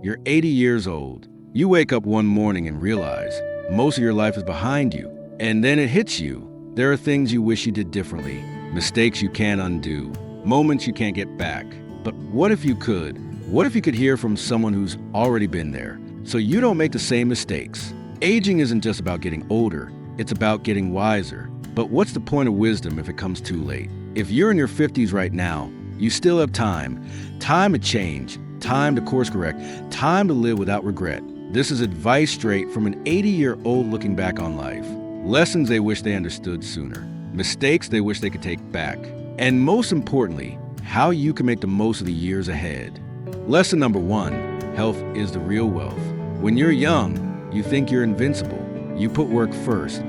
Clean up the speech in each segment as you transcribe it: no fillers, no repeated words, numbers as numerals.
You're 80 years old. You wake up one morning and realize most of your life is behind you. And then it hits you. There are things you wish you did differently, mistakes you can't undo, moments you can't get back. But what if you could? What if you could hear from someone who's already been there, so you don't make the same mistakes? Aging isn't just about getting older, it's about getting wiser. But what's the point of wisdom if it comes too late? If you're in your 50s right now, you still have time. Time to change, time to course correct, time to live without regret. This is advice straight from an 80-year-old looking back on life. Lessons they wish they understood sooner. Mistakes they wish they could take back. And most importantly, how you can make the most of the years ahead. Lesson number 1, health is the real wealth. When you're young, you think you're invincible. You put work first,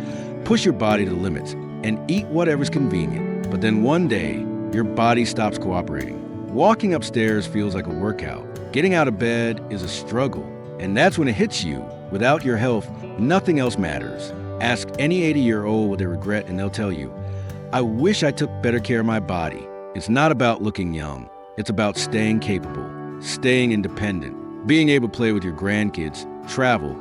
push your body to the limits, and eat whatever's convenient. But then one day, your body stops cooperating. Walking upstairs feels like a workout. Getting out of bed is a struggle. And that's when it hits you. Without your health, nothing else matters. Ask any 80-year-old what they regret and they'll tell you, I wish I took better care of my body. It's not about looking young. It's about staying capable, staying independent, being able to play with your grandkids, travel,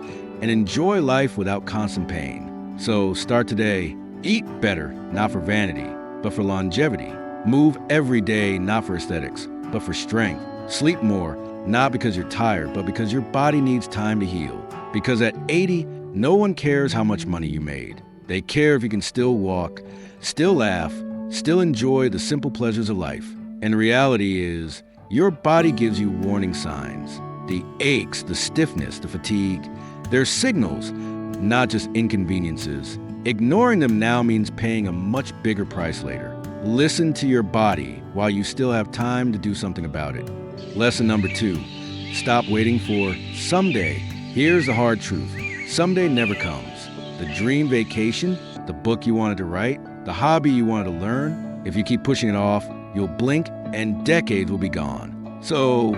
and enjoy life without constant pain. So start today. Eat better, not for vanity, but for longevity. Move every day, not for aesthetics, but for strength. Sleep more, not because you're tired, but because your body needs time to heal. Because at 80, no one cares how much money you made. They care if you can still walk, still laugh, still enjoy the simple pleasures of life. And the reality is, your body gives you warning signs. The aches, the stiffness, the fatigue. They're signals, not just inconveniences. Ignoring them now means paying a much bigger price later. Listen to your body while you still have time to do something about it. Lesson number 2, stop waiting for someday. Here's the hard truth. Someday never comes. The dream vacation, the book you wanted to write, the hobby you wanted to learn, if you keep pushing it off, you'll blink and decades will be gone. So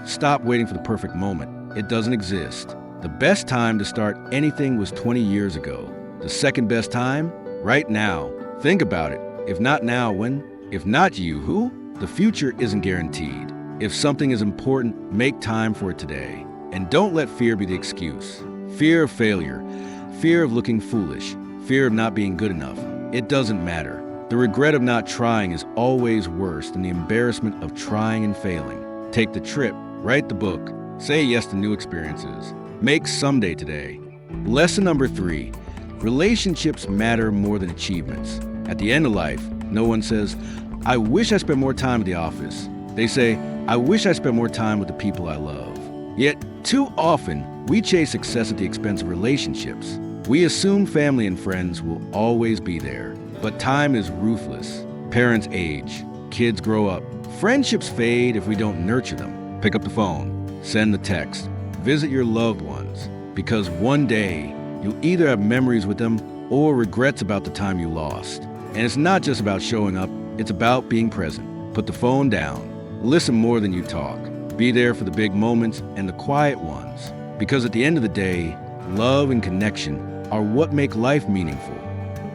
stop waiting for the perfect moment. It doesn't exist. The best time to start anything was 20 years ago. The second best time? Right now. Think about it. If not now, when? If not you, who? The future isn't guaranteed. If something is important, make time for it today. And don't let fear be the excuse. Fear of failure, fear of looking foolish, fear of not being good enough. It doesn't matter. The regret of not trying is always worse than the embarrassment of trying and failing. Take the trip, write the book, say yes to new experiences. Make someday today. Lesson number 3, relationships matter more than achievements. At the end of life, no one says, I wish I spent more time at the office. They say, I wish I spent more time with the people I love. Yet, too often, we chase success at the expense of relationships. We assume family and friends will always be there. But time is ruthless. Parents age. Kids grow up. Friendships fade if we don't nurture them. Pick up the phone. Send the text. Visit your loved ones. Because one day, you'll either have memories with them or regrets about the time you lost. And it's not just about showing up. It's about being present. Put the phone down. Listen more than you talk. Be there for the big moments and the quiet ones. Because at the end of the day, love and connection are what make life meaningful.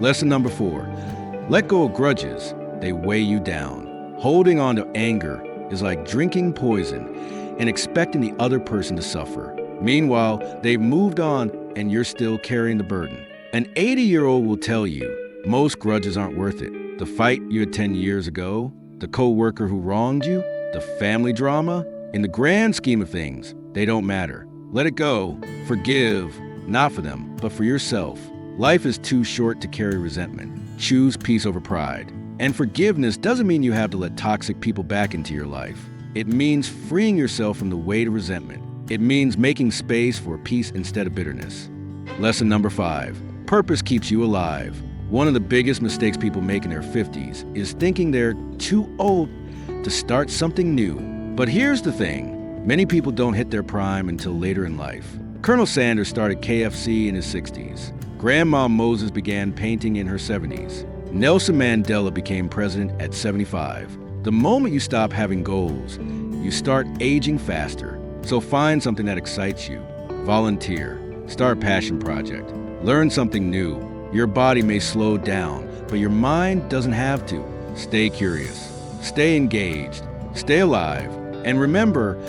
Lesson number 4, let go of grudges. They weigh you down. Holding on to anger is like drinking poison and expecting the other person to suffer. Meanwhile, they've moved on and you're still carrying the burden. An 80-year-old will tell you, most grudges aren't worth it. The fight you had 10 years ago, the co-worker who wronged you, the family drama, in the grand scheme of things, they don't matter. Let it go. Forgive, not for them, but for yourself. Life is too short to carry resentment. Choose peace over pride. And forgiveness doesn't mean you have to let toxic people back into your life. It means freeing yourself from the weight of resentment. It means making space for peace instead of bitterness. Lesson number 5, purpose keeps you alive. One of the biggest mistakes people make in their 50s is thinking they're too old to start something new. But here's the thing. Many people don't hit their prime until later in life. Colonel Sanders started KFC in his 60s. Grandma Moses began painting in her 70s. Nelson Mandela became president at 75. The moment you stop having goals, you start aging faster. So find something that excites you. Volunteer. Start a passion project. Learn something new. Your body may slow down, but your mind doesn't have to. Stay curious. Stay engaged. Stay alive. And remember,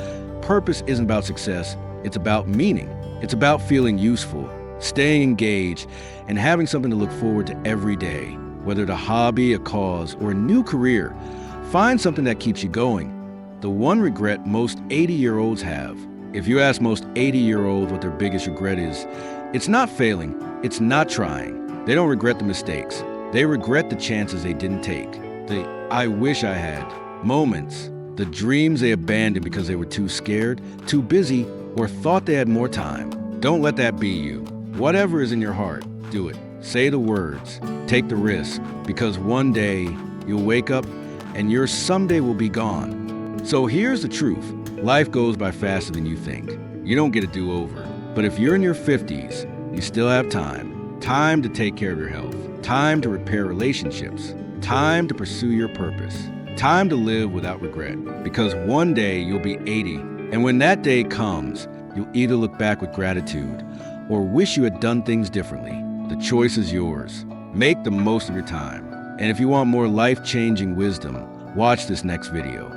purpose isn't about success, it's about meaning. It's about feeling useful, staying engaged, and having something to look forward to every day. Whether it's a hobby, a cause, or a new career, find something that keeps you going. The one regret most 80-year-olds have. If you ask most 80-year-olds what their biggest regret is, it's not failing, it's not trying. They don't regret the mistakes. They regret the chances they didn't take. The "I wish I had" moments. The dreams they abandoned because they were too scared, too busy, or thought they had more time. Don't let that be you. Whatever is in your heart, do it. Say the words. Take the risk. Because one day, you'll wake up and your someday will be gone. So here's the truth. Life goes by faster than you think. You don't get a do-over. But if you're in your 50s, you still have time. Time to take care of your health. Time to repair relationships. Time to pursue your purpose. Time to live without regret. Because one day you'll be 80. And when that day comes, you'll either look back with gratitude or wish you had done things differently. The choice is yours. Make the most of your time. And if you want more life-changing wisdom, watch this next video.